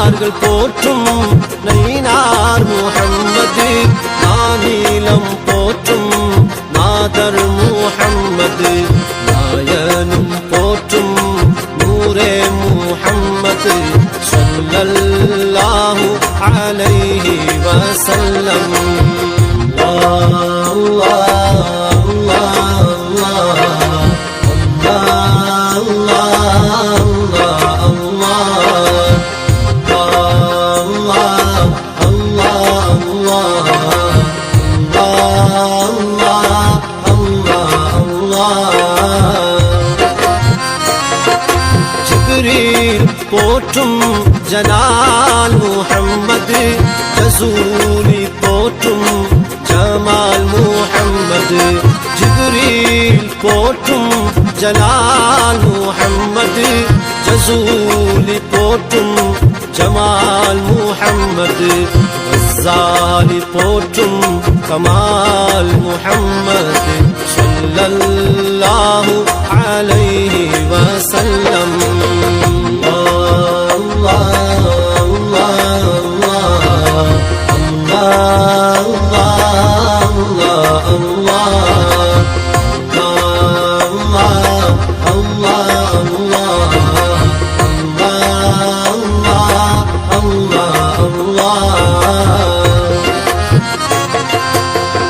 நபிமார்கள் போற்றும் நயினார் முஹம்மது நானிலம் போற்றும் நாதர் முஹம்மது நாயனும் போற்றும் நூரே முஹம்மது ஸல்லல்லாஹு அலைஹி வஸல்லம். போற்றும் ஜலால் முஹம்மது ஜசூலி போற்றும் ஜமால் முஹம்மது ஜிப்ரீல் போற்றும் ஜலால் முஹம்மது ஜசூலி போற்றும் ஜமால் முஹம்மது கஸ்ஸாலி போற்றும் கமால் முஹம்மது ஸல்லல்லாஹு அலைஹி வஸல்லம்.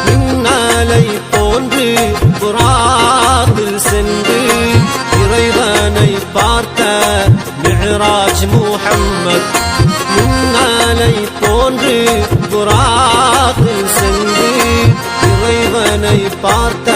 மின்னலை போன்று புறாவில் சென்று இறைவனை பார்த்த மிஹ்ராஜ் முஹம்மத். மின்னலை போன்று புறாவில் சென்று இறைவனை பார்த்த